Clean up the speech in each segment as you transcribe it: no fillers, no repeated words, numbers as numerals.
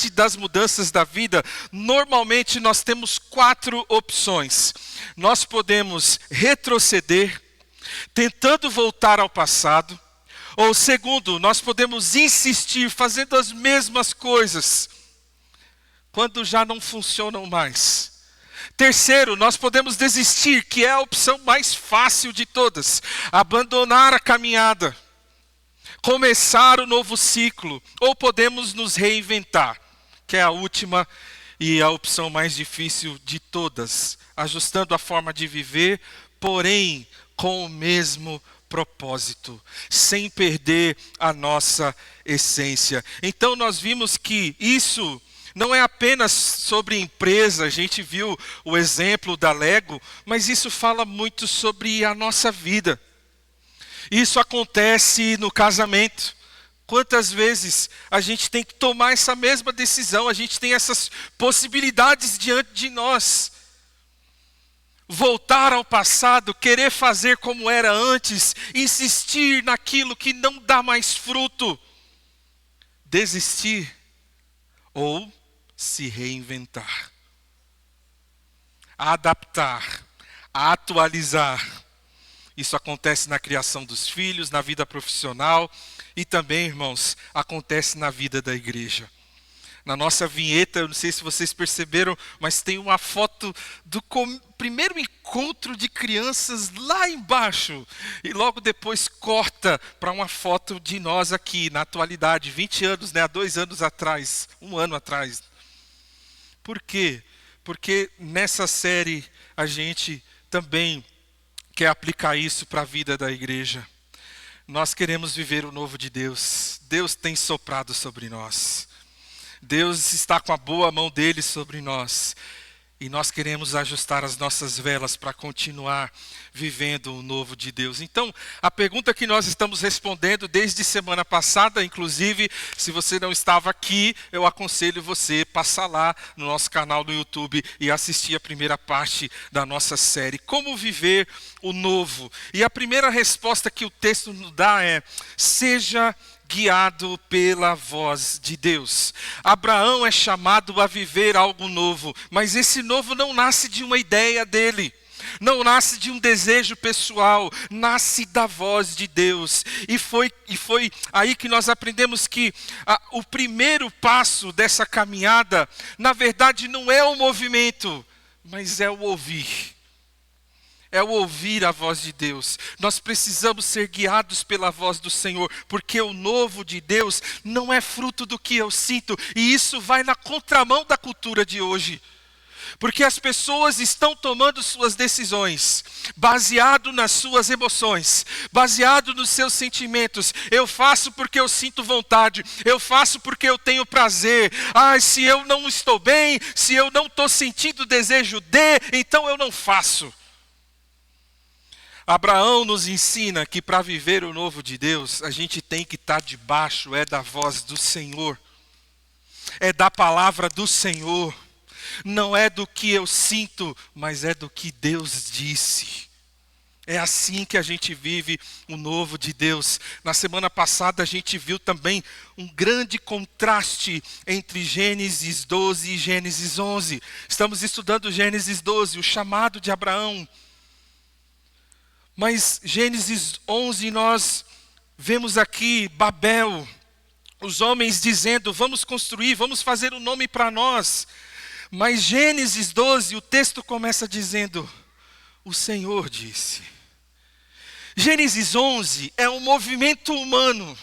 diante das mudanças da vida, normalmente nós temos 4 opções. Nós podemos retroceder, tentando voltar ao passado. Ou segundo, nós podemos insistir fazendo as mesmas coisas, quando já não funcionam mais. Terceiro, nós podemos desistir, que é a opção mais fácil de todas. Abandonar a caminhada, começar o novo ciclo, ou podemos nos reinventar, que é a última e a opção mais difícil de todas. Ajustando a forma de viver, porém com o mesmo propósito, sem perder a nossa essência. Então nós vimos que isso não é apenas sobre empresa, a gente viu o exemplo da Lego, mas isso fala muito sobre a nossa vida. Isso acontece no casamento. Quantas vezes a gente tem que tomar essa mesma decisão, a gente tem essas possibilidades diante de nós. Voltar ao passado, querer fazer como era antes, insistir naquilo que não dá mais fruto, desistir ou se reinventar, adaptar, atualizar. Isso acontece na criação dos filhos, na vida profissional e também, irmãos, acontece na vida da igreja. Na nossa vinheta, eu não sei se vocês perceberam, mas tem uma foto do primeiro encontro de crianças lá embaixo. E logo depois corta para uma foto de nós aqui, na atualidade, 20 anos, né, há 2 anos atrás, 1 ano atrás. Por quê? Porque nessa série a gente também quer aplicar isso para a vida da igreja. Nós queremos viver o novo de Deus. Deus tem soprado sobre nós. Deus está com a boa mão dele sobre nós. E nós queremos ajustar as nossas velas para continuar vivendo o novo de Deus. Então, a pergunta que nós estamos respondendo desde semana passada, inclusive, se você não estava aqui, eu aconselho você passar lá no nosso canal no YouTube e assistir a primeira parte da nossa série, Como Viver o Novo. E a primeira resposta que o texto nos dá é: seja guiado pela voz de Deus. Abraão é chamado a viver algo novo, mas esse novo não nasce de uma ideia dele, não nasce de um desejo pessoal, nasce da voz de Deus. E foi aí que nós aprendemos que o primeiro passo dessa caminhada, na verdade, não é o movimento, mas é o ouvir. É o ouvir a voz de Deus. Nós precisamos ser guiados pela voz do Senhor, porque o novo de Deus não é fruto do que eu sinto, e isso vai na contramão da cultura de hoje. Porque as pessoas estão tomando suas decisões baseado nas suas emoções, baseado nos seus sentimentos. Eu faço porque eu sinto vontade, eu faço porque eu tenho prazer. Se eu não estou bem, se eu não estou sentindo desejo de, então eu não faço. Abraão nos ensina que para viver o novo de Deus, a gente tem que estar debaixo, da voz do Senhor. É da palavra do Senhor. Não é do que eu sinto, mas é do que Deus disse. É assim que a gente vive o novo de Deus. Na semana passada a gente viu também um grande contraste entre Gênesis 12 e Gênesis 11. Estamos estudando Gênesis 12, o chamado de Abraão. Mas Gênesis 11 nós vemos aqui Babel, os homens dizendo: vamos construir, vamos fazer um nome para nós. Mas Gênesis 12, o texto começa dizendo: o Senhor disse. Gênesis 11 é um movimento humano,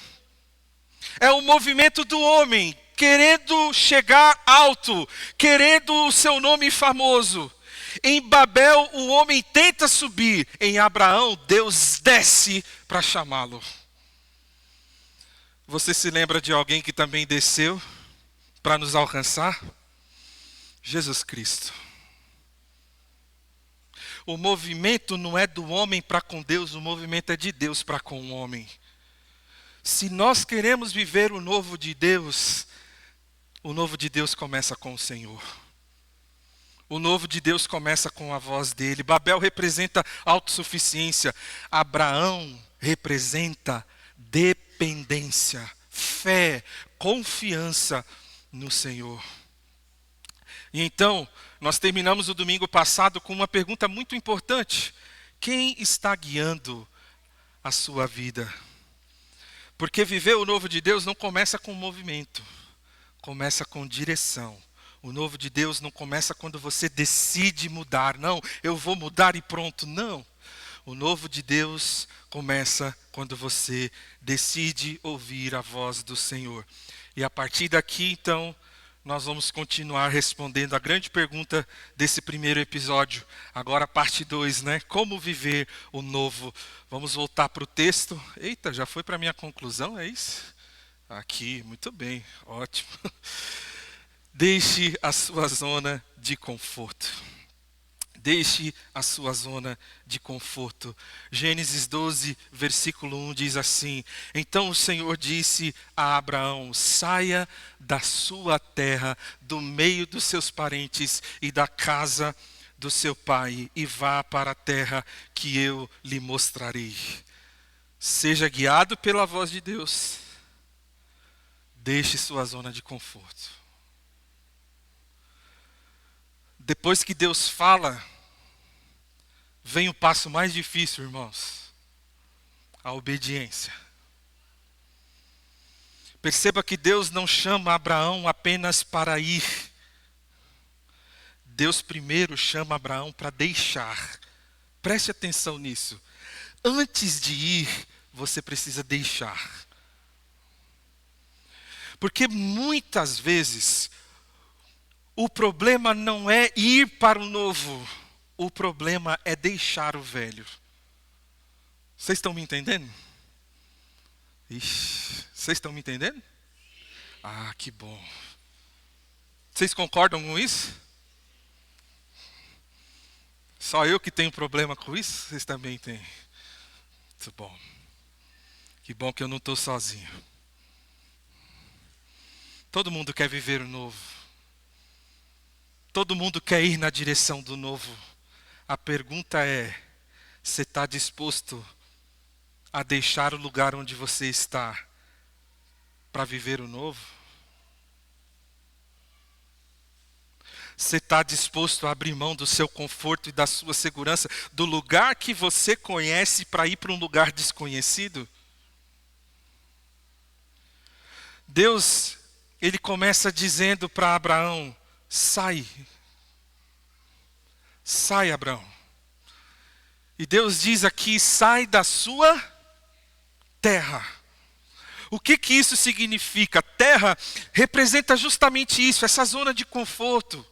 é um movimento do homem querendo chegar alto, querendo o seu nome famoso. Em Babel, o homem tenta subir. Em Abraão, Deus desce para chamá-lo. Você se lembra de alguém que também desceu para nos alcançar? Jesus Cristo. O movimento não é do homem para com Deus, o movimento é de Deus para com o homem. Se nós queremos viver o novo de Deus começa com o Senhor. O novo de Deus começa com a voz dele. Babel representa autossuficiência. Abraão representa dependência, fé, confiança no Senhor. E então, nós terminamos o domingo passado com uma pergunta muito importante: quem está guiando a sua vida? Porque viver o novo de Deus não começa com movimento, começa com direção. O novo de Deus não começa quando você decide mudar. Não, eu vou mudar e pronto. Não. O novo de Deus começa quando você decide ouvir a voz do Senhor. E a partir daqui, então, nós vamos continuar respondendo a grande pergunta desse primeiro episódio. Agora a parte 2, né? Como viver o novo. Vamos voltar para o texto. Eita, já foi para a minha conclusão, é isso? Aqui, muito bem, ótimo. Deixe a sua zona de conforto. Deixe a sua zona de conforto. Gênesis 12, versículo 1 diz assim: Então o Senhor disse a Abraão: saia da sua terra, do meio dos seus parentes e da casa do seu pai, e vá para a terra que eu lhe mostrarei. Seja guiado pela voz de Deus. Deixe sua zona de conforto. Depois que Deus fala, vem o passo mais difícil, irmãos: a obediência. Perceba que Deus não chama Abraão apenas para ir. Deus primeiro chama Abraão para deixar. Preste atenção nisso. Antes de ir, você precisa deixar. Porque muitas vezes, o problema não é ir para o novo. O problema é deixar o velho. Vocês estão me entendendo? Ixi, vocês estão me entendendo? Ah, que bom. Vocês concordam com isso? Só eu que tenho problema com isso? Vocês também têm. Muito bom. Que bom que eu não estou sozinho. Todo mundo quer viver o novo. Todo mundo quer ir na direção do novo. A pergunta é: você está disposto a deixar o lugar onde você está para viver o novo? Você está disposto a abrir mão do seu conforto e da sua segurança, do lugar que você conhece, para ir para um lugar desconhecido? Deus, ele começa dizendo para Abraão: sai. Sai, Abraão. E Deus diz aqui: sai da sua terra. O que isso significa? Terra representa justamente isso, essa zona de conforto.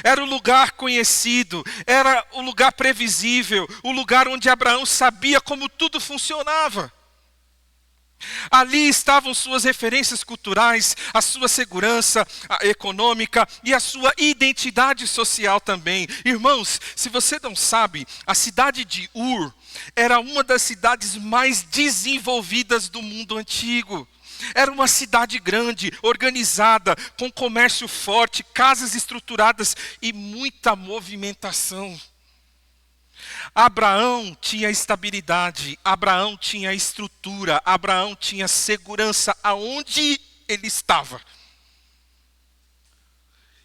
Era o lugar conhecido, era o lugar previsível, o lugar onde Abraão sabia como tudo funcionava. Ali estavam suas referências culturais, a sua segurança econômica e a sua identidade social também. Irmãos, se você não sabe, a cidade de Ur era uma das cidades mais desenvolvidas do mundo antigo. Era uma cidade grande, organizada, com comércio forte, casas estruturadas e muita movimentação. Abraão tinha estabilidade, Abraão tinha estrutura, Abraão tinha segurança aonde ele estava.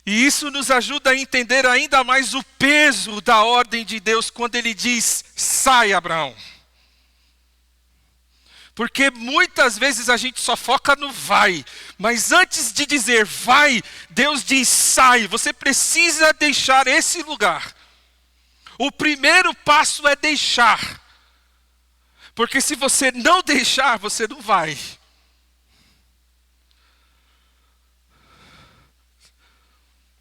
E isso nos ajuda a entender ainda mais o peso da ordem de Deus quando ele diz: sai, Abraão. Porque muitas vezes a gente só foca no vai, mas antes de dizer vai, Deus diz sai. Você precisa deixar esse lugar. O primeiro passo é deixar. Porque se você não deixar, você não vai.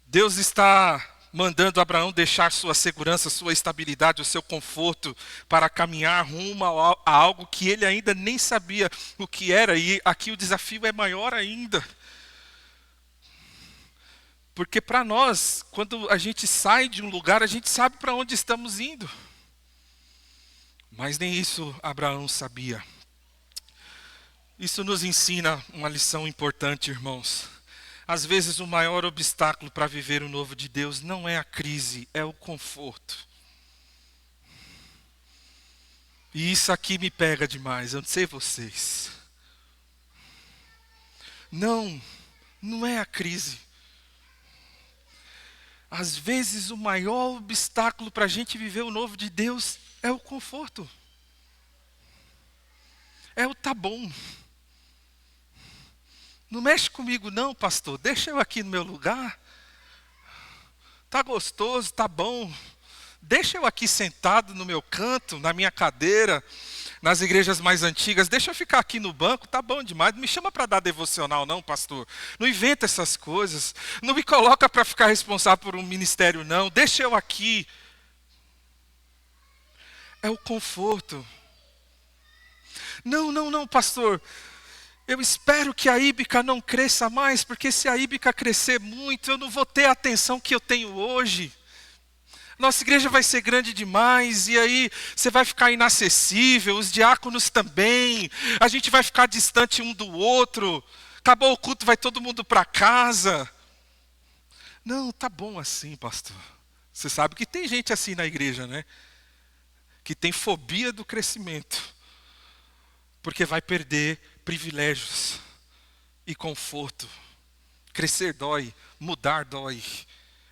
Deus está mandando Abraão deixar sua segurança, sua estabilidade, o seu conforto para caminhar rumo a algo que ele ainda nem sabia o que era. E aqui o desafio é maior ainda. Porque para nós, quando a gente sai de um lugar, a gente sabe para onde estamos indo. Mas nem isso Abraão sabia. Isso nos ensina uma lição importante, irmãos. Às vezes o maior obstáculo para viver o novo de Deus não é a crise, é o conforto. E isso aqui me pega demais, eu não sei vocês. Não não é a crise. Às vezes o maior obstáculo para a gente viver o novo de Deus é o conforto. É o tá bom. Não mexe comigo não, pastor. Deixa eu aqui no meu lugar. Tá gostoso, tá bom. Deixa eu aqui sentado no meu canto, na minha cadeira, nas igrejas mais antigas. Deixa eu ficar aqui no banco, tá bom demais. Não me chama para dar devocional não, pastor. Não inventa essas coisas. Não me coloca para ficar responsável por um ministério não. Deixa eu aqui. É o conforto. Não, pastor. Eu espero que a Íbica não cresça mais, porque se a Íbica crescer muito, eu não vou ter a atenção que eu tenho hoje. Nossa igreja vai ser grande demais, e aí você vai ficar inacessível, os diáconos também, a gente vai ficar distante um do outro, acabou o culto, vai todo mundo para casa. Não, tá bom assim, pastor. Você sabe que tem gente assim na igreja, né? Que tem fobia do crescimento, porque vai perder privilégios e conforto. Crescer dói, mudar dói,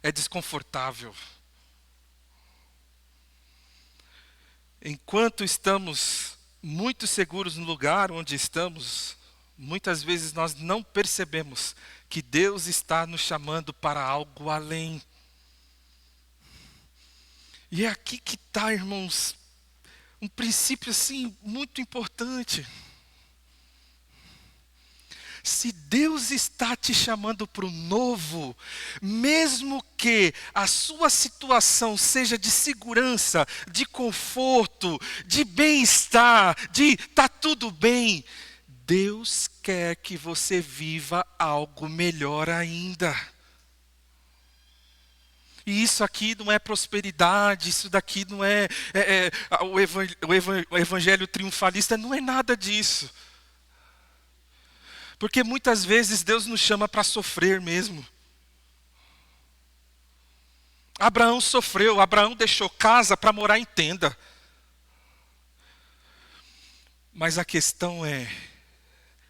é desconfortável. Enquanto estamos muito seguros no lugar onde estamos, muitas vezes nós não percebemos que Deus está nos chamando para algo além. E é aqui que está, irmãos, um princípio assim muito importante. Se Deus está te chamando para o novo, mesmo que a sua situação seja de segurança, de conforto, de bem-estar, de tá tudo bem, Deus quer que você viva algo melhor ainda. E isso aqui não é prosperidade, isso daqui não é, o evangelho triunfalista, não é nada disso. Porque muitas vezes Deus nos chama para sofrer mesmo. Abraão sofreu, Abraão deixou casa para morar em tenda. Mas a questão é,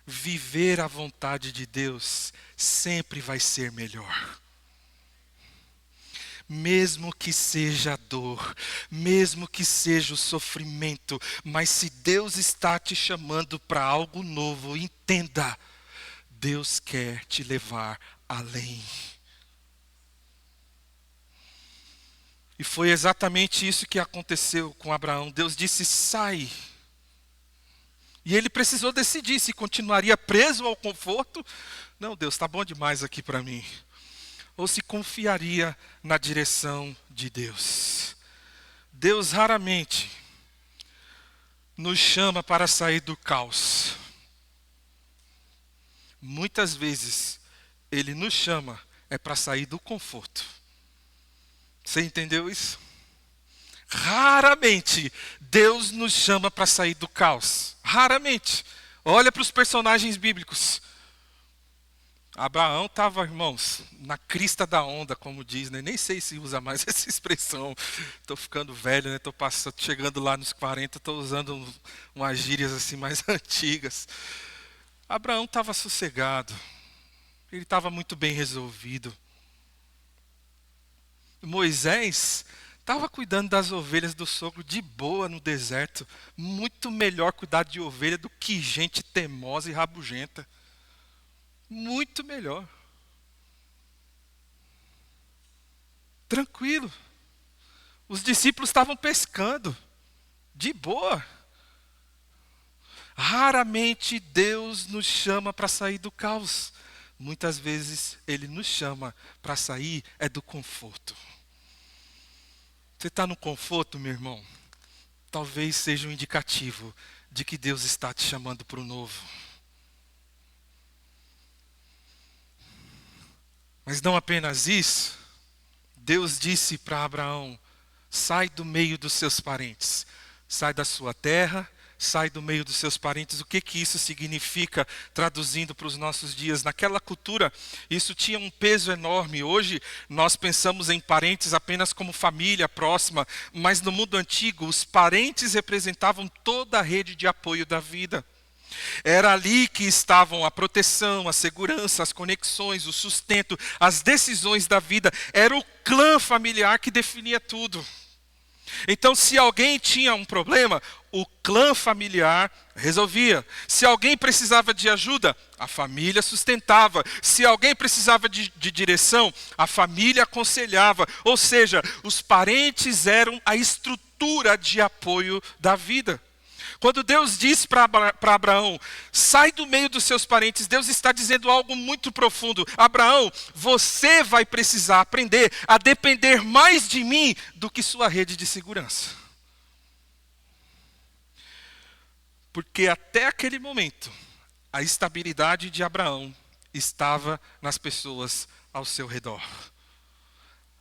viver a vontade de Deus sempre vai ser melhor. Mesmo que seja a dor, mesmo que seja o sofrimento, mas se Deus está te chamando para algo novo, entenda. Deus quer te levar além. E foi exatamente isso que aconteceu com Abraão. Deus disse, sai. E ele precisou decidir se continuaria preso ao conforto. Não, Deus, está bom demais aqui para mim. Ou se confiaria na direção de Deus. Deus raramente nos chama para sair do caos. Muitas vezes, Ele nos chama para sair do conforto. Você entendeu isso? Raramente, Deus nos chama para sair do caos. Raramente. Olha para os personagens bíblicos. Abraão estava, irmãos, na crista da onda, como diz, né? Nem sei se usa mais essa expressão. Estou ficando velho, né? Estou chegando lá nos 40, estou usando umas gírias assim mais antigas. Abraão estava sossegado, ele estava muito bem resolvido. Moisés estava cuidando das ovelhas do sogro de boa no deserto. Muito melhor cuidar de ovelha do que gente teimosa e rabugenta. Muito melhor. Tranquilo. Os discípulos estavam pescando, de boa. Raramente Deus nos chama para sair do caos. Muitas vezes Ele nos chama para sair do conforto. Você está no conforto, meu irmão? Talvez seja um indicativo de que Deus está te chamando para o novo. Mas não apenas isso. Deus disse para Abraão, sai do meio dos seus parentes. Sai da sua terra, sai do meio dos seus parentes. O que isso significa, traduzindo para os nossos dias? Naquela cultura, isso tinha um peso enorme. Hoje, nós pensamos em parentes apenas como família próxima, mas no mundo antigo, os parentes representavam toda a rede de apoio da vida. Era ali que estavam a proteção, a segurança, as conexões, o sustento, as decisões da vida. Era o clã familiar que definia tudo. Então, se alguém tinha um problema, o clã familiar resolvia. Se alguém precisava de ajuda, a família sustentava. Se alguém precisava de direção, a família aconselhava. Ou seja, os parentes eram a estrutura de apoio da vida. Quando Deus diz para Abraão, sai do meio dos seus parentes, Deus está dizendo algo muito profundo. Abraão, você vai precisar aprender a depender mais de mim do que sua rede de segurança. Porque até aquele momento, a estabilidade de Abraão estava nas pessoas ao seu redor.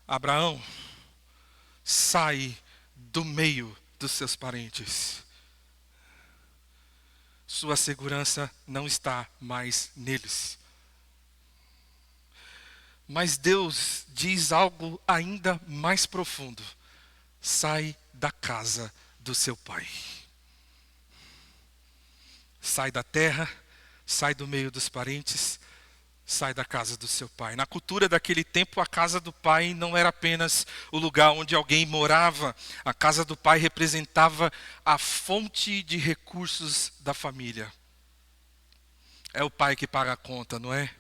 Abraão, sai do meio dos seus parentes. Sua segurança não está mais neles. Mas Deus diz algo ainda mais profundo. Sai da casa do seu pai. Sai da terra, sai do meio dos parentes, sai da casa do seu pai. Na cultura daquele tempo, a casa do pai não era apenas o lugar onde alguém morava. A casa do pai representava a fonte de recursos da família. É o pai que paga a conta, não é?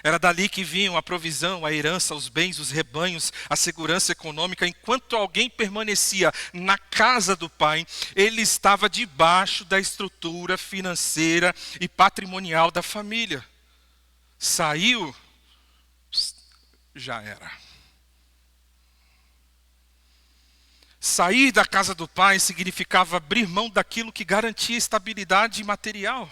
Era dali que vinham a provisão, a herança, os bens, os rebanhos, a segurança econômica. Enquanto alguém permanecia na casa do pai, ele estava debaixo da estrutura financeira e patrimonial da família. Saiu, já era. Sair da casa do pai significava abrir mão daquilo que garantia estabilidade material.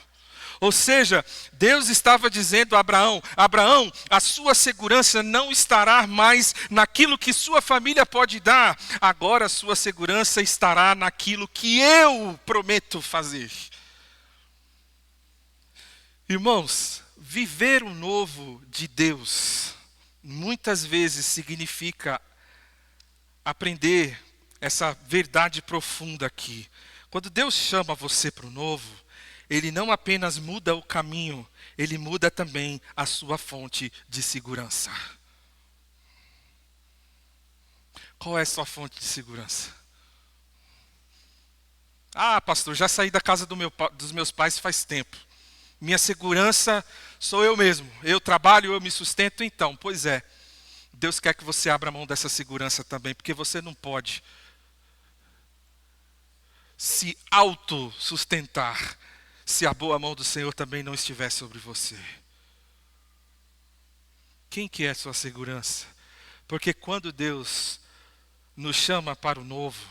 Ou seja, Deus estava dizendo a Abraão, Abraão, a sua segurança não estará mais naquilo que sua família pode dar. Agora a sua segurança estará naquilo que eu prometo fazer. Irmãos, viver o novo de Deus muitas vezes significa aprender essa verdade profunda aqui. Quando Deus chama você para o novo, Ele não apenas muda o caminho, Ele muda também a sua fonte de segurança. Qual é a sua fonte de segurança? Ah, pastor, já saí da casa dos meus pais faz tempo. Minha segurança sou eu mesmo. Eu trabalho, eu me sustento, então. Pois é, Deus quer que você abra mão dessa segurança também, porque você não pode se autossustentar se a boa mão do Senhor também não estiver sobre você. Quem que é a sua segurança? Porque quando Deus nos chama para o novo,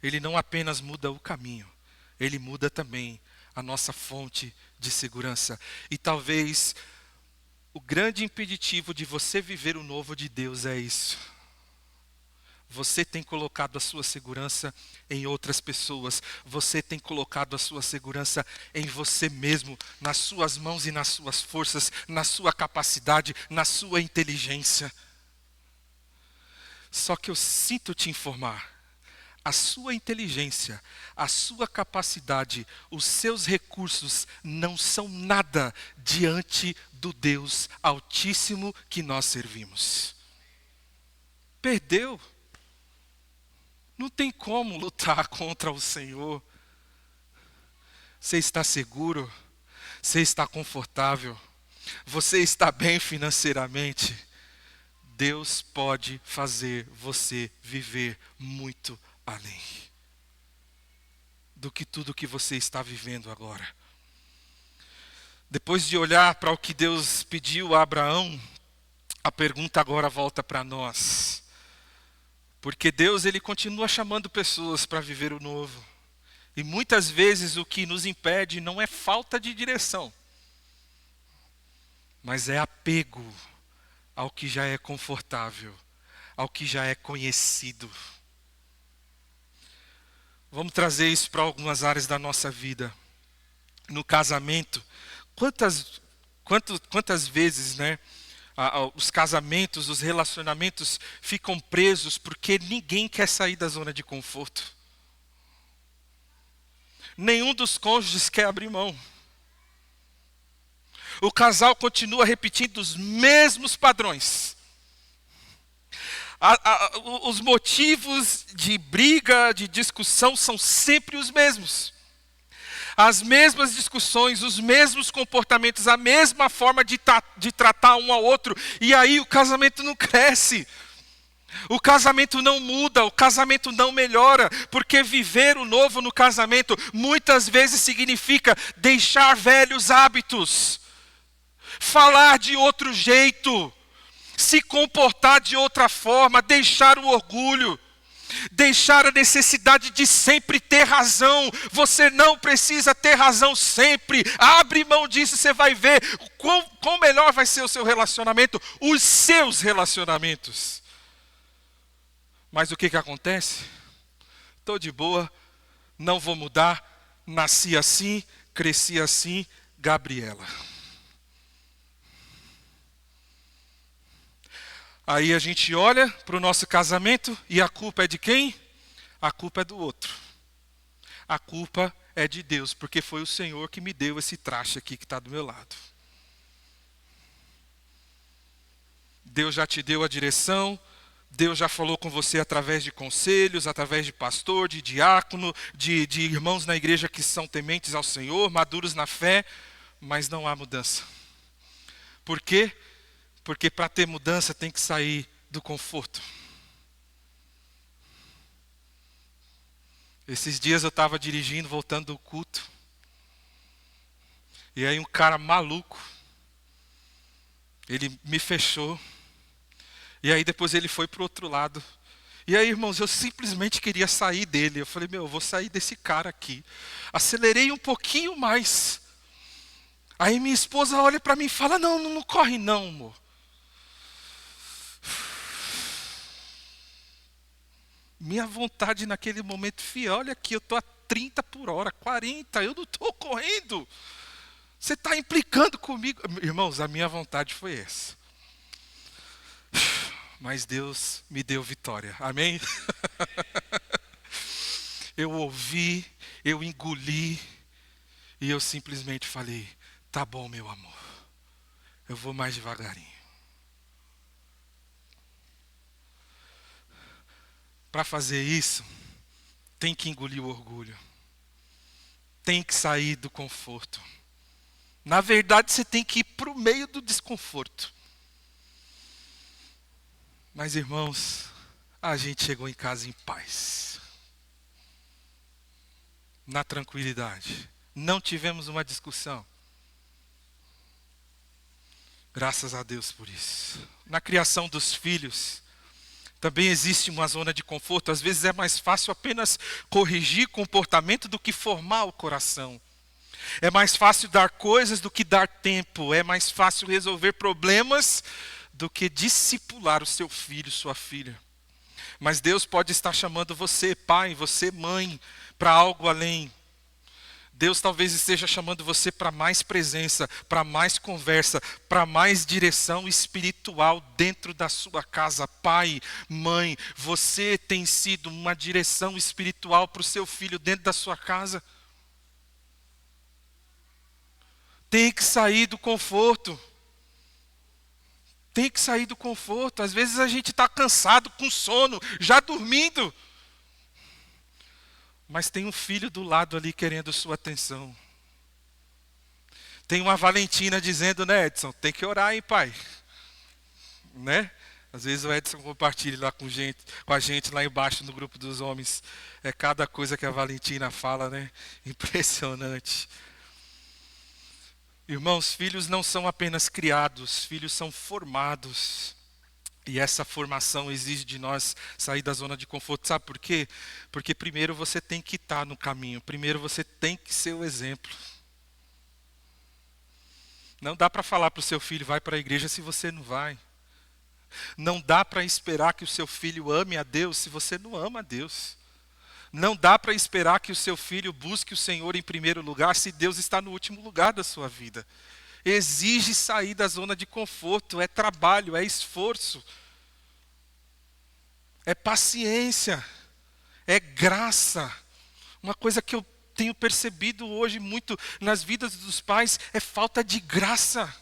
Ele não apenas muda o caminho, Ele muda também a nossa fonte de segurança. E talvez o grande impeditivo de você viver o novo de Deus é isso. Você tem colocado a sua segurança em outras pessoas. Você tem colocado a sua segurança em você mesmo, nas suas mãos e nas suas forças, na sua capacidade, na sua inteligência. Só que eu sinto te informar, a sua inteligência, a sua capacidade, os seus recursos não são nada diante do Deus Altíssimo que nós servimos. Perdeu. Não tem como lutar contra o Senhor. Você está seguro, você está confortável, você está bem financeiramente. Deus pode fazer você viver muito além do que tudo que você está vivendo agora. Depois de olhar para o que Deus pediu a Abraão, a pergunta agora volta para nós. Porque Deus, Ele continua chamando pessoas para viver o novo. E muitas vezes o que nos impede não é falta de direção, mas é apego ao que já é confortável, ao que já é conhecido. Vamos trazer isso para algumas áreas da nossa vida. No casamento, quantas vezes, né? Os casamentos, os relacionamentos ficam presos porque ninguém quer sair da zona de conforto. nenhum dos cônjuges quer abrir mão. O casal continua repetindo os mesmos padrões. Os motivos de briga, de discussão são sempre os mesmos. As mesmas discussões, os mesmos comportamentos, a mesma forma de tratar um ao outro. E aí o casamento não cresce. O casamento não muda, o casamento não melhora, porque viver o novo no casamento muitas vezes significa deixar velhos hábitos, falar de outro jeito, se comportar de outra forma, deixar o orgulho, deixar a necessidade de sempre ter razão. Você não precisa ter razão sempre. Abre mão disso, você vai ver quão melhor vai ser o seu relacionamento, os seus relacionamentos. Mas o que acontece? Estou de boa, não vou mudar, nasci assim, cresci assim, Gabriela. Aí a gente olha para o nosso casamento e a culpa é de quem? A culpa é do outro. A culpa é de Deus, porque foi o Senhor que me deu esse traste aqui que está do meu lado. Deus já te deu a direção, Deus já falou com você através de conselhos, através de pastor, de diácono, de irmãos na igreja que são tementes ao Senhor, maduros na fé, mas não há mudança. Por quê? Porque para ter mudança tem que sair do conforto. Esses dias eu estava dirigindo, voltando do culto, e aí um cara maluco, ele me fechou. E aí depois ele foi para o outro lado. E aí, irmãos, eu simplesmente queria sair dele. Eu falei, eu vou sair desse cara aqui. Acelerei um pouquinho mais. Aí minha esposa olha para mim e fala, não corre não, amor. Minha vontade naquele momento, filha, olha aqui, eu estou a 30 por hora, 40, eu não estou correndo. Você está implicando comigo. Irmãos, a minha vontade foi essa. Mas Deus me deu vitória, amém? Eu ouvi, eu engoli, e eu simplesmente falei, tá bom, meu amor, eu vou mais devagarinho. Para fazer isso, tem que engolir o orgulho, tem que sair do conforto. Na verdade, você tem que ir para o meio do desconforto. Mas, irmãos, a gente chegou em casa em paz, na tranquilidade. Não tivemos uma discussão. Graças a Deus por isso. Na criação dos filhos, também existe uma zona de conforto. Às vezes é mais fácil apenas corrigir comportamento do que formar o coração. É mais fácil dar coisas do que dar tempo. É mais fácil resolver problemas do que discipular o seu filho, sua filha. Mas Deus pode estar chamando você, pai, você, mãe, para algo além. Deus talvez esteja chamando você para mais presença, para mais conversa, para mais direção espiritual dentro da sua casa. Pai, mãe, você tem sido uma direção espiritual para o seu filho dentro da sua casa? Tem que sair do conforto. Tem que sair do conforto. Às vezes a gente está cansado, com sono, já dormindo. Mas tem um filho do lado ali querendo sua atenção. Tem uma Valentina dizendo, né, Edson, tem que orar, hein, pai? Né? Às vezes o Edson compartilha lá com a gente lá embaixo no grupo dos homens. É cada coisa que a Valentina fala, né? Impressionante. Irmãos, filhos não são apenas criados, filhos são formados. E essa formação exige de nós sair da zona de conforto. Sabe por quê? Porque primeiro você tem que estar no caminho. Primeiro você tem que ser o exemplo. Não dá para falar para o seu filho, vai para a igreja, se você não vai. Não dá para esperar que o seu filho ame a Deus, se você não ama a Deus. Não dá para esperar que o seu filho busque o Senhor em primeiro lugar, se Deus está no último lugar da sua vida. Exige sair da zona de conforto, é trabalho, é esforço, é paciência, é graça. Uma coisa que eu tenho percebido hoje muito nas vidas dos pais é falta de graça.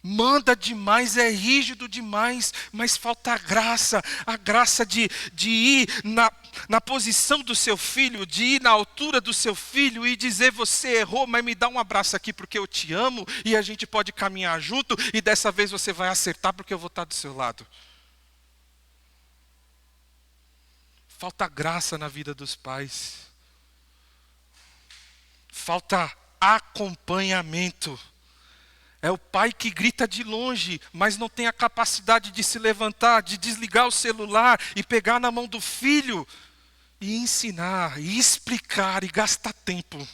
Manda demais, é rígido demais, mas falta a graça de ir na posição do seu filho, de ir na altura do seu filho e dizer: você errou, mas me dá um abraço aqui porque eu te amo e a gente pode caminhar junto e dessa vez você vai acertar porque eu vou estar do seu lado. Falta graça na vida dos pais. Falta acompanhamento. É o pai que grita de longe, mas não tem a capacidade de se levantar, de desligar o celular e pegar na mão do filho e ensinar, e explicar, e gastar tempo.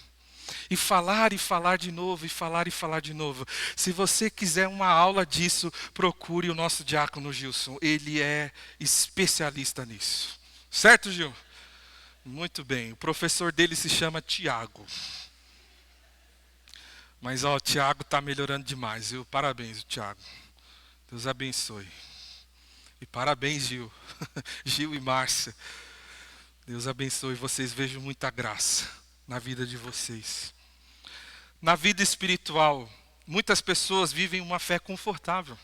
E falar de novo, e falar de novo. Se você quiser uma aula disso, procure o nosso diácono Gilson. Ele é especialista nisso. Certo, Gil? Muito bem. O professor dele se chama Tiago. Mas o Tiago está melhorando demais, viu? Parabéns, Tiago. Deus abençoe. E parabéns, Gil. Gil e Márcia. Deus abençoe vocês. Vejo muita graça na vida de vocês. Na vida espiritual, muitas pessoas vivem uma fé confortável.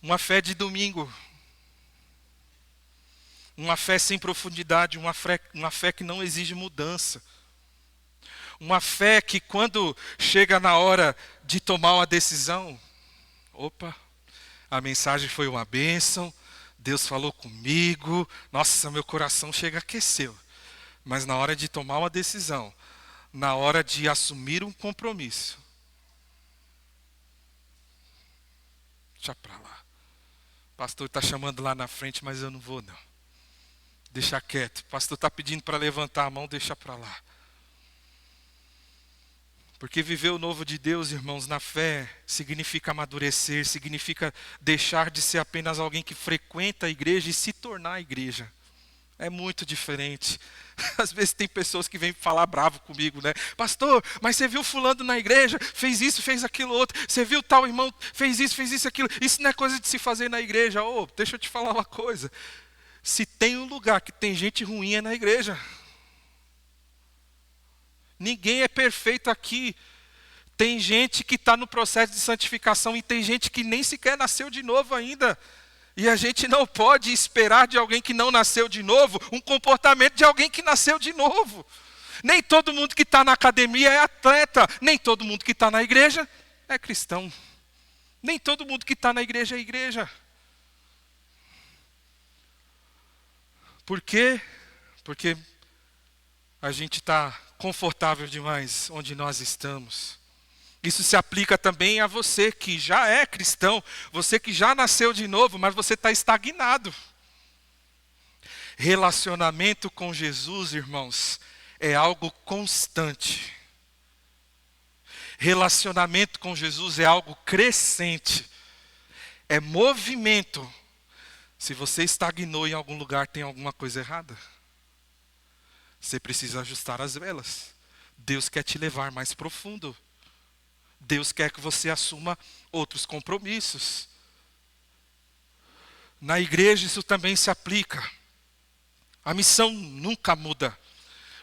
Uma fé de domingo. Uma fé sem profundidade. Uma fé que não exige mudança. Uma fé que quando chega na hora de tomar uma decisão, a mensagem foi uma bênção, Deus falou comigo, nossa, meu coração chega aqueceu. Mas na hora de tomar uma decisão, na hora de assumir um compromisso, deixa pra lá. O pastor está chamando lá na frente, mas eu não vou não. Deixa quieto. O pastor está pedindo para levantar a mão, deixa pra lá. Porque viver o novo de Deus, irmãos, na fé, significa amadurecer, significa deixar de ser apenas alguém que frequenta a igreja e se tornar a igreja. É muito diferente. Às vezes tem pessoas que vêm falar bravo comigo, né? Pastor, mas você viu fulano na igreja, fez isso, fez aquilo outro. Você viu tal irmão, fez isso, aquilo. Isso não é coisa de se fazer na igreja. Deixa eu te falar uma coisa. Se tem um lugar que tem gente ruim é na igreja. Ninguém é perfeito aqui. Tem gente que está no processo de santificação e tem gente que nem sequer nasceu de novo ainda. E a gente não pode esperar de alguém que não nasceu de novo um comportamento de alguém que nasceu de novo. Nem todo mundo que está na academia é atleta. Nem todo mundo que está na igreja é cristão. Nem todo mundo que está na igreja é igreja. Por quê? Porque a gente está confortável demais onde nós estamos. Isso se aplica também a você que já é cristão, você que já nasceu de novo, mas você está estagnado. Relacionamento com Jesus, irmãos, é algo constante. Relacionamento com Jesus é algo crescente. É movimento. Se você estagnou em algum lugar, tem alguma coisa errada. Você precisa ajustar as velas. Deus quer te levar mais profundo. Deus quer que você assuma outros compromissos. Na igreja isso também se aplica. A missão nunca muda.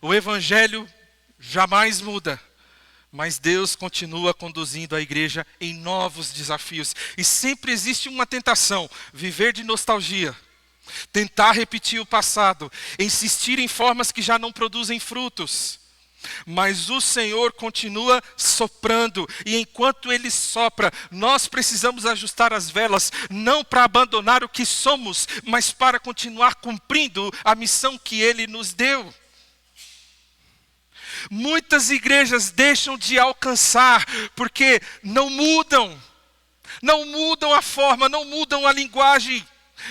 O evangelho jamais muda. Mas Deus continua conduzindo a igreja em novos desafios. E sempre existe uma tentação: viver de nostalgia. Tentar repetir o passado, insistir em formas que já não produzem frutos. Mas o Senhor continua soprando, e enquanto Ele sopra, nós precisamos ajustar as velas, não para abandonar o que somos, mas para continuar cumprindo a missão que Ele nos deu. Muitas igrejas deixam de alcançar, porque não mudam a forma, não mudam a linguagem,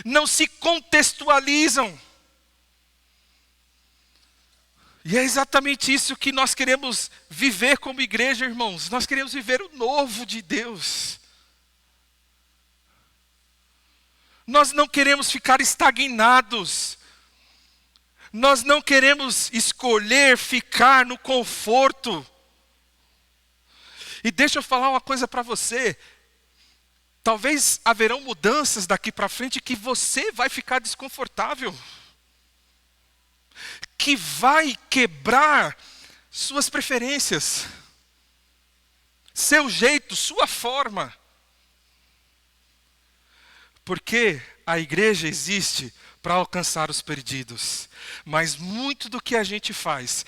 não se contextualizam. E é exatamente isso que nós queremos viver como igreja, irmãos. Nós queremos viver o novo de Deus. Nós não queremos ficar estagnados. Nós não queremos escolher ficar no conforto. E deixa eu falar uma coisa para você. Talvez haverão mudanças daqui para frente que você vai ficar desconfortável. que vai quebrar suas preferências, seu jeito, sua forma. Porque a igreja existe para alcançar os perdidos. Mas muito do que a gente faz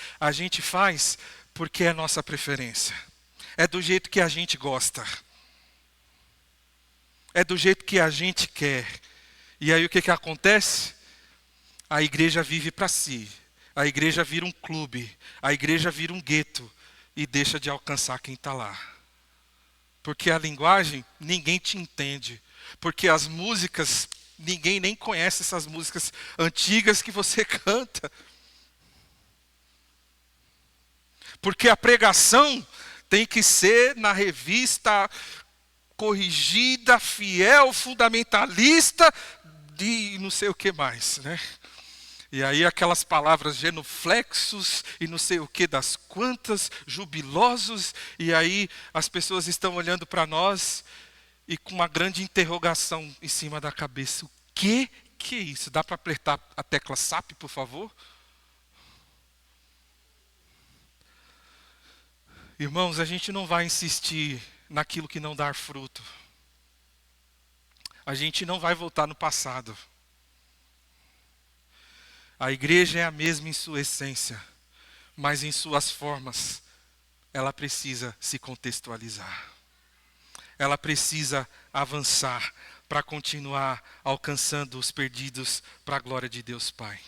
porque é nossa preferência. É do jeito que a gente gosta. É do jeito que a gente quer. E aí o que acontece? A igreja vive para si. A igreja vira um clube. A igreja vira um gueto. E deixa de alcançar quem está lá. Porque a linguagem, ninguém te entende. Porque as músicas, ninguém nem conhece essas músicas antigas que você canta. Porque a pregação tem que ser na revista corrigida, fiel, fundamentalista, de não sei o que mais, né? E aí aquelas palavras genuflexos e não sei o que das quantas, jubilosos, e aí as pessoas estão olhando para nós e com uma grande interrogação em cima da cabeça. O que é isso? Dá para apertar a tecla SAP, por favor? Irmãos, a gente não vai insistir naquilo que não dá fruto. A gente não vai voltar no passado. A igreja é a mesma em sua essência, mas em suas formas, ela precisa se contextualizar. Ela precisa avançar para continuar alcançando os perdidos para a glória de Deus Pai.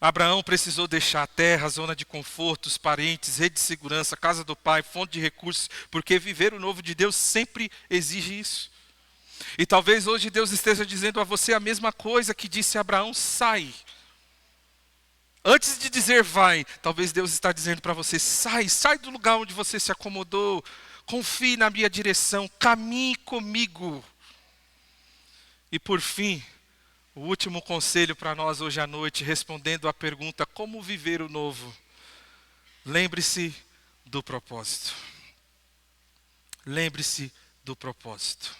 Abraão precisou deixar a terra, zona de conforto, os parentes, rede de segurança, casa do pai, fonte de recursos, porque viver o novo de Deus sempre exige isso. E talvez hoje Deus esteja dizendo a você a mesma coisa que disse a Abraão: sai. Antes de dizer vai, talvez Deus está dizendo para você: sai do lugar onde você se acomodou, confie na minha direção, caminhe comigo. E por fim, o último conselho para nós hoje à noite, respondendo à pergunta: como viver o novo? Lembre-se do propósito. Lembre-se do propósito.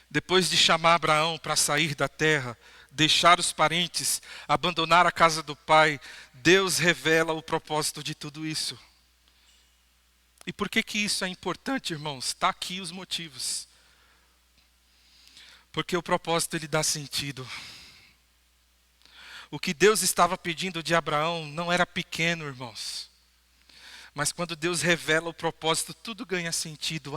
Depois de chamar Abraão para sair da terra, deixar os parentes, abandonar a casa do pai, Deus revela o propósito de tudo isso. E por que isso é importante, irmãos? Está aqui os motivos. Porque o propósito ele dá sentido. O que Deus estava pedindo de Abraão não era pequeno, irmãos. Mas quando Deus revela o propósito, tudo ganha sentido.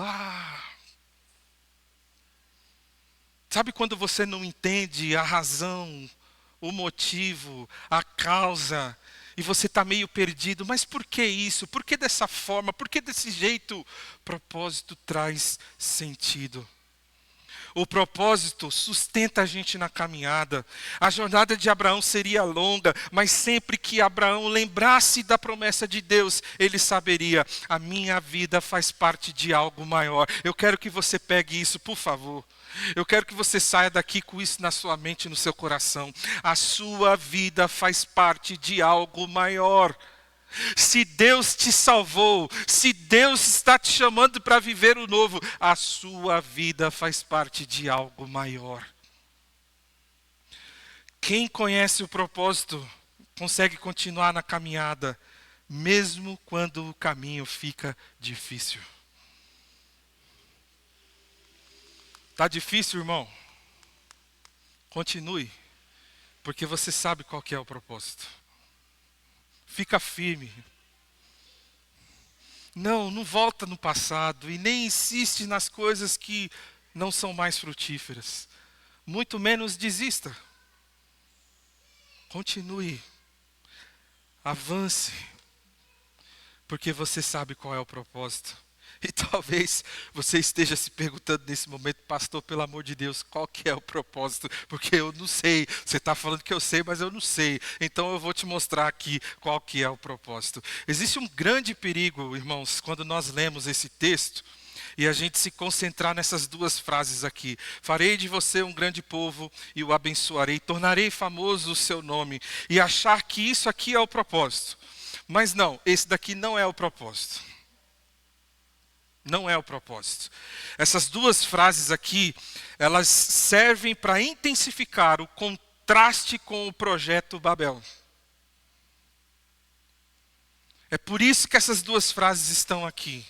Sabe quando você não entende a razão, o motivo, a causa, e você está meio perdido? Mas por que isso? Por que dessa forma? Por que desse jeito? Propósito traz sentido. O propósito sustenta a gente na caminhada. A jornada de Abraão seria longa, mas sempre que Abraão lembrasse da promessa de Deus, ele saberia: a minha vida faz parte de algo maior. Eu quero que você pegue isso, por favor. Eu quero que você saia daqui com isso na sua mente e no seu coração. A sua vida faz parte de algo maior. Se Deus te salvou, se Deus está te chamando para viver o novo, a sua vida faz parte de algo maior. Quem conhece o propósito consegue continuar na caminhada, mesmo quando o caminho fica difícil. Está difícil, irmão? Continue, porque você sabe qual que é o propósito. Fica firme. Não volta no passado e nem insiste nas coisas que não são mais frutíferas. Muito menos desista. Continue. Avance. Porque você sabe qual é o propósito. E talvez você esteja se perguntando nesse momento: pastor, pelo amor de Deus, qual que é o propósito? Porque eu não sei. Você está falando que eu sei, mas eu não sei. Então eu vou te mostrar aqui qual que é o propósito. Existe um grande perigo, irmãos, quando nós lemos esse texto e a gente se concentrar nessas duas frases aqui: farei de você um grande povo e o abençoarei, tornarei famoso o seu nome, e achar que isso aqui é o propósito. Mas não, esse daqui não é o propósito. Não é o propósito. Essas duas frases aqui, elas servem para intensificar o contraste com o projeto Babel. É por isso que essas duas frases estão aqui.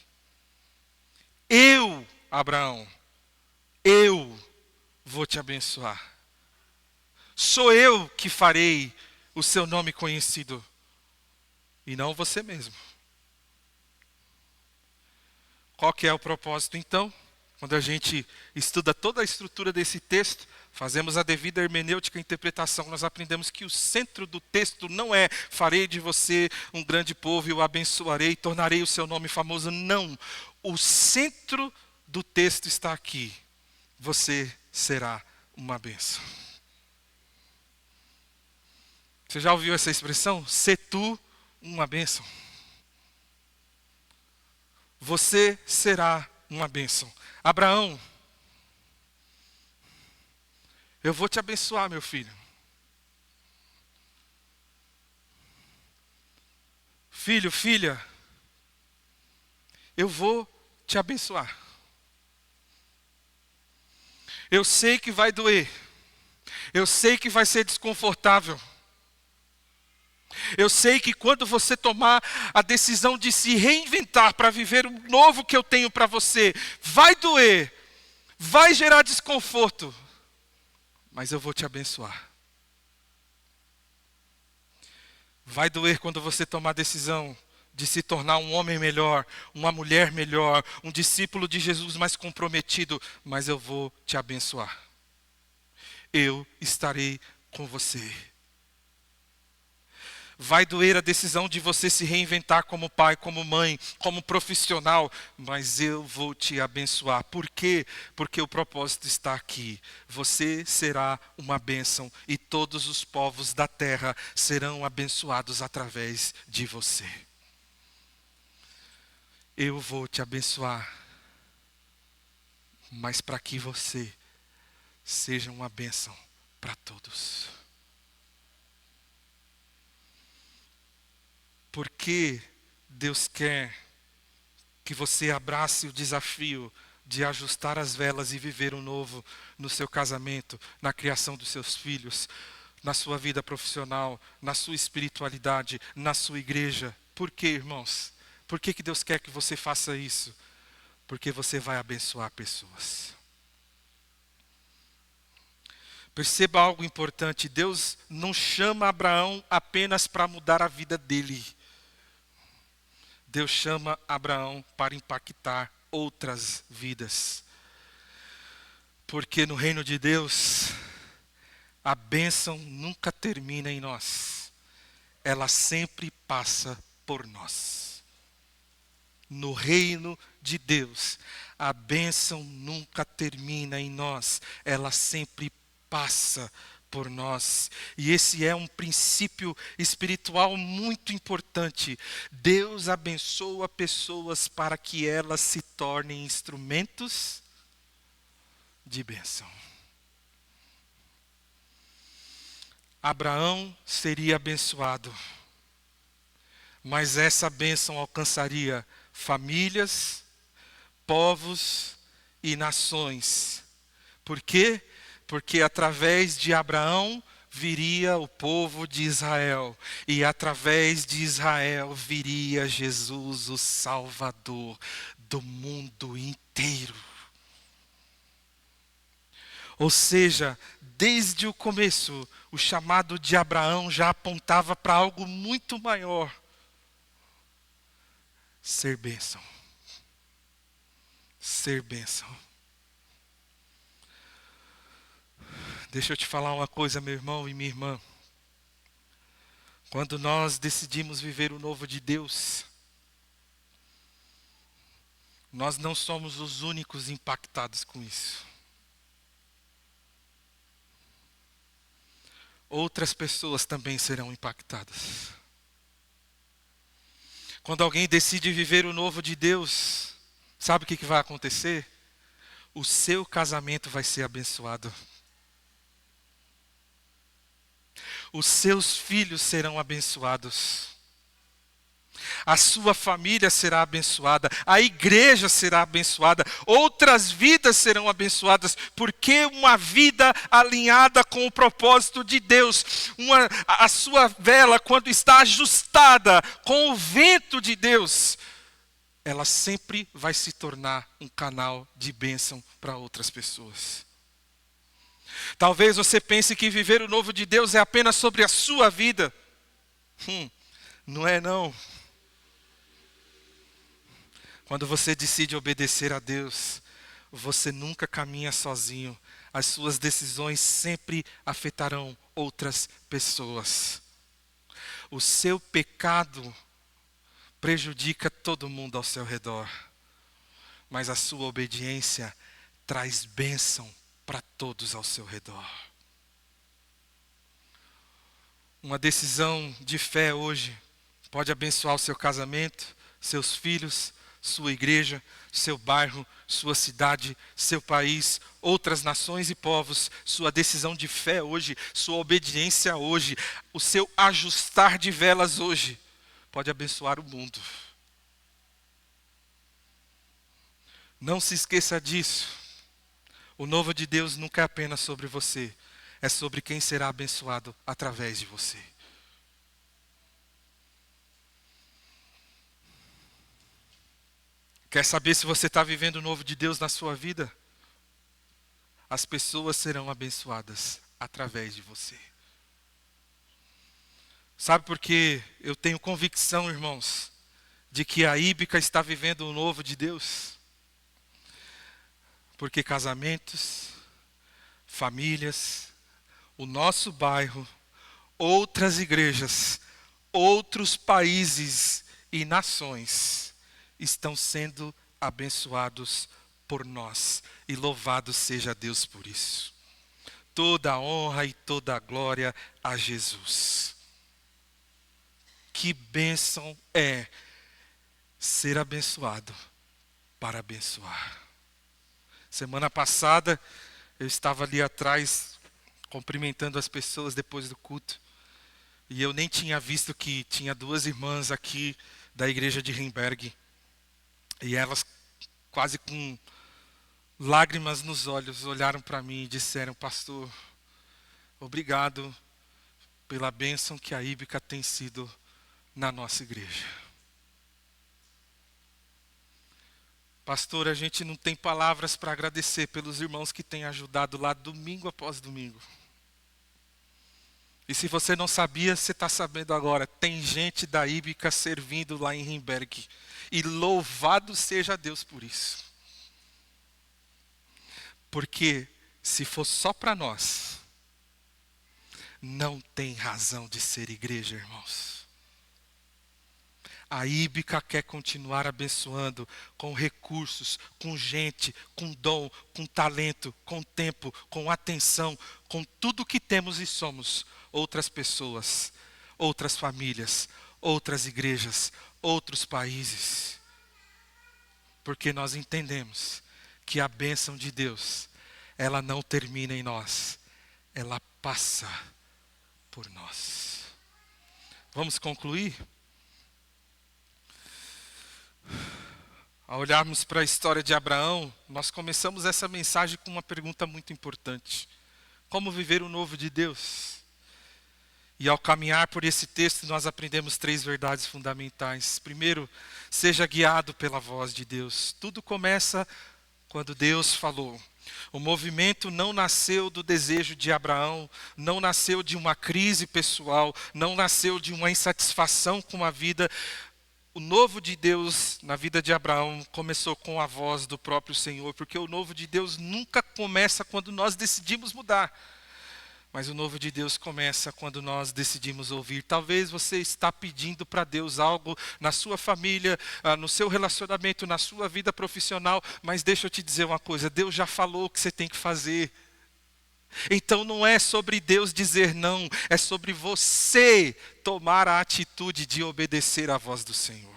Eu, Abraão, eu vou te abençoar. Sou eu que farei o seu nome conhecido, e não você mesmo. Qual que é o propósito, então? Quando a gente estuda toda a estrutura desse texto, fazemos a devida hermenêutica e interpretação, nós aprendemos que o centro do texto não é farei de você um grande povo e o abençoarei e tornarei o seu nome famoso. Não. O centro do texto está aqui. Você será uma bênção. Você já ouviu essa expressão? Sê tu uma bênção. Você será uma bênção. Abraão, eu vou te abençoar, meu filho. Filho, filha, eu vou te abençoar. Eu sei que vai doer. Eu sei que vai ser desconfortável. Eu sei que quando você tomar a decisão de se reinventar para viver o novo que eu tenho para você, vai doer, vai gerar desconforto, mas eu vou te abençoar. Vai doer quando você tomar a decisão de se tornar um homem melhor, uma mulher melhor, um discípulo de Jesus mais comprometido, mas eu vou te abençoar. Eu estarei com você. Vai doer a decisão de você se reinventar como pai, como mãe, como profissional, mas eu vou te abençoar. Por quê? Porque o propósito está aqui. Você será uma bênção e todos os povos da terra serão abençoados através de você. Eu vou te abençoar, mas para que você seja uma bênção para todos. Porque Deus quer que você abrace o desafio de ajustar as velas e viver o novo no seu casamento, na criação dos seus filhos, na sua vida profissional, na sua espiritualidade, na sua igreja. Por quê, irmãos? Por que Deus quer que você faça isso? Porque você vai abençoar pessoas. Perceba algo importante, Deus não chama Abraão apenas para mudar a vida dele. Deus chama Abraão para impactar outras vidas. Porque no reino de Deus, a bênção nunca termina em nós. Ela sempre passa por nós. No reino de Deus, a bênção nunca termina em nós. Ela sempre passa por nós. E esse é um princípio espiritual muito importante. Deus abençoa pessoas para que elas se tornem instrumentos de bênção. Abraão seria abençoado, mas essa bênção alcançaria famílias, povos e nações. Por quê? Porque através de Abraão viria o povo de Israel. E através de Israel viria Jesus, o Salvador do mundo inteiro. Ou seja, desde o começo, o chamado de Abraão já apontava para algo muito maior. Ser bênção. Ser bênção. Deixa eu te falar uma coisa, meu irmão e minha irmã. Quando nós decidimos viver o novo de Deus, nós não somos os únicos impactados com isso. Outras pessoas também serão impactadas. Quando alguém decide viver o novo de Deus, sabe o que vai acontecer? O seu casamento vai ser abençoado. Os seus filhos serão abençoados. A sua família será abençoada, a igreja será abençoada, outras vidas serão abençoadas, porque uma vida alinhada com o propósito de Deus, a sua vela, quando está ajustada com o vento de Deus, ela sempre vai se tornar um canal de bênção para outras pessoas. Talvez você pense que viver o novo de Deus é apenas sobre a sua vida. Não é não. Quando você decide obedecer a Deus, você nunca caminha sozinho. As suas decisões sempre afetarão outras pessoas. O seu pecado prejudica todo mundo ao seu redor, mas a sua obediência traz bênção para todos ao seu redor. Uma decisão de fé hoje pode abençoar o seu casamento, seus filhos, sua igreja, seu bairro, sua cidade, seu país, outras nações e povos. Sua decisão de fé hoje, sua obediência hoje, o seu ajustar de velas hoje, pode abençoar o mundo. Não se esqueça disso. O novo de Deus nunca é apenas sobre você, é sobre quem será abençoado através de você. Quer saber se você está vivendo o novo de Deus na sua vida? As pessoas serão abençoadas através de você. Sabe por que eu tenho convicção, irmãos, de que a Íbica está vivendo o novo de Deus? Porque casamentos, famílias, o nosso bairro, outras igrejas, outros países e nações estão sendo abençoados por nós. E louvado seja Deus por isso. Toda a honra e toda a glória a Jesus. Que bênção é ser abençoado para abençoar. Semana passada, eu estava ali atrás, cumprimentando as pessoas depois do culto. E eu nem tinha visto que tinha duas irmãs aqui da igreja de Rimberg. E elas, quase com lágrimas nos olhos, olharam para mim e disseram: pastor, obrigado pela bênção que a Íbica tem sido na nossa igreja. Pastor, a gente não tem palavras para agradecer pelos irmãos que têm ajudado lá domingo após domingo. E se você não sabia, você está sabendo agora. Tem gente da Íbica servindo lá em Rimberg. E louvado seja Deus por isso. Porque se for só para nós, não tem razão de ser igreja, irmãos. A Íbica quer continuar abençoando com recursos, com gente, com dom, com talento, com tempo, com atenção, com tudo que temos e somos. Outras pessoas, outras famílias, outras igrejas, outros países. Porque nós entendemos que a bênção de Deus, ela não termina em nós, ela passa por nós. Vamos concluir? Ao olharmos para a história de Abraão, nós começamos essa mensagem com uma pergunta muito importante: como viver o novo de Deus? E ao caminhar por esse texto, nós aprendemos 3 verdades fundamentais. Primeiro, seja guiado pela voz de Deus. Tudo começa quando Deus falou. O movimento não nasceu do desejo de Abraão, não nasceu de uma crise pessoal, não nasceu de uma insatisfação com a vida. O novo de Deus na vida de Abraão começou com a voz do próprio Senhor, porque o novo de Deus nunca começa quando nós decidimos mudar. Mas o novo de Deus começa quando nós decidimos ouvir. Talvez você está pedindo para Deus algo na sua família, no seu relacionamento, na sua vida profissional. Mas deixa eu te dizer uma coisa, Deus já falou o que você tem que fazer. Então não é sobre Deus dizer não, é sobre você tomar a atitude de obedecer à voz do Senhor.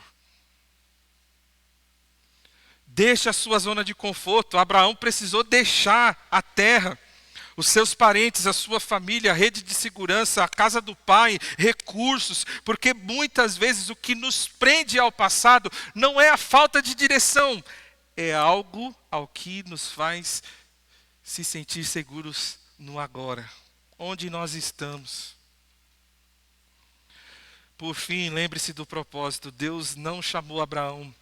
Deixa a sua zona de conforto. Abraão precisou deixar a terra. os seus parentes, a sua família, a rede de segurança, a casa do pai, recursos, porque muitas vezes o que nos prende ao passado não é a falta de direção, é algo ao que nos faz se sentir seguros no agora, onde nós estamos. Por fim, lembre-se do propósito. Deus não chamou Abraão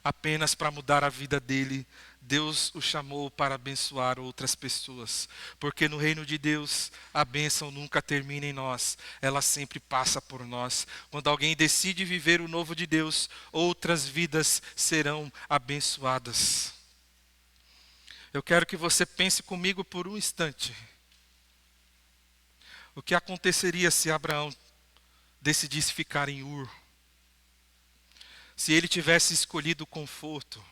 apenas para mudar a vida dele. Deus o chamou para abençoar outras pessoas. Porque no reino de Deus, a bênção nunca termina em nós. Ela sempre passa por nós. Quando alguém decide viver o novo de Deus, outras vidas serão abençoadas. Eu quero que você pense comigo por um instante. O que aconteceria se Abraão decidisse ficar em Ur? Se ele tivesse escolhido o conforto,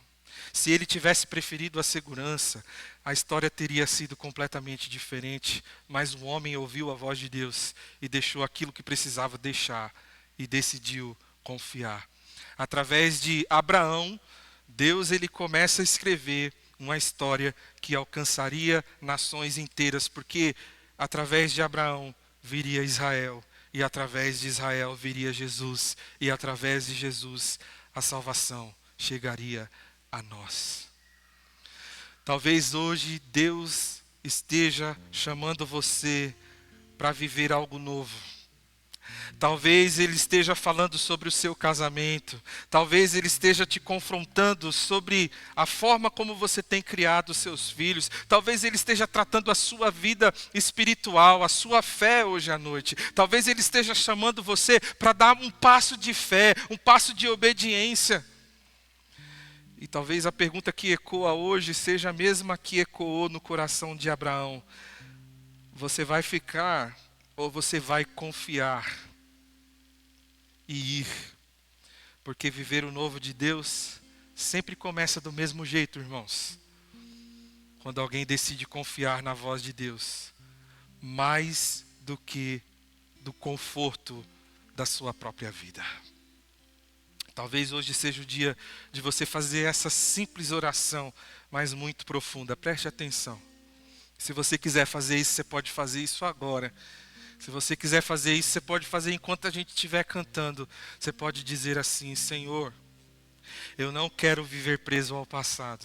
se ele tivesse preferido a segurança, a história teria sido completamente diferente. Mas um homem ouviu a voz de Deus e deixou aquilo que precisava deixar e decidiu confiar. Através de Abraão, Deus ele começa a escrever uma história que alcançaria nações inteiras, porque através de Abraão viria Israel. E através de Israel viria Jesus. E através de Jesus a salvação chegaria a nós. Talvez hoje Deus esteja chamando você para viver algo novo. Talvez Ele esteja falando sobre o seu casamento. Talvez Ele esteja te confrontando sobre a forma como você tem criado os seus filhos. Talvez Ele esteja tratando a sua vida espiritual, a sua fé hoje à noite. Talvez Ele esteja chamando você para dar um passo de fé, um passo de obediência. E talvez a pergunta que ecoa hoje seja a mesma que ecoou no coração de Abraão. Você vai ficar ou você vai confiar e ir? Porque viver o novo de Deus sempre começa do mesmo jeito, irmãos. Quando alguém decide confiar na voz de Deus, mais do que do conforto da sua própria vida. Talvez hoje seja o dia de você fazer essa simples oração, mas muito profunda. Preste atenção. Se você quiser fazer isso, você pode fazer isso agora. Se você quiser fazer isso, você pode fazer enquanto a gente estiver cantando. Você pode dizer assim: Senhor, eu não quero viver preso ao passado.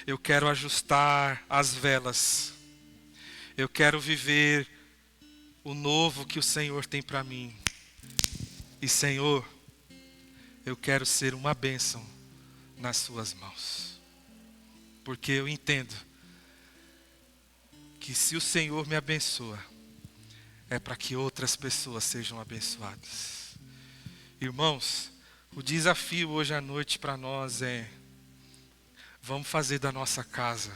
Eu quero ajustar as velas. Eu quero viver o novo que o Senhor tem para mim. E Senhor, eu quero ser uma bênção nas suas mãos. Porque eu entendo que se o Senhor me abençoa, é para que outras pessoas sejam abençoadas. Irmãos, o desafio hoje à noite para nós é: vamos fazer da nossa casa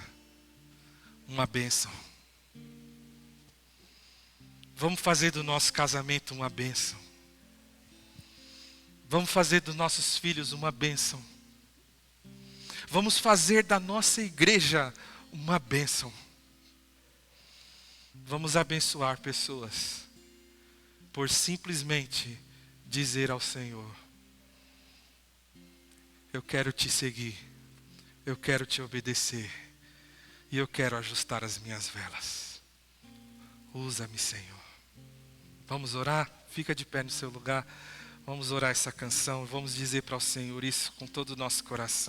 uma bênção. Vamos fazer do nosso casamento uma bênção. Vamos fazer dos nossos filhos uma bênção. Vamos fazer da nossa igreja uma bênção. Vamos abençoar pessoas por simplesmente dizer ao Senhor: eu quero te seguir, eu quero te obedecer e eu quero ajustar as minhas velas. Usa-me, Senhor. Vamos orar? Fica de pé no seu lugar. Vamos orar essa canção. Vamos dizer para o Senhor isso com todo o nosso coração.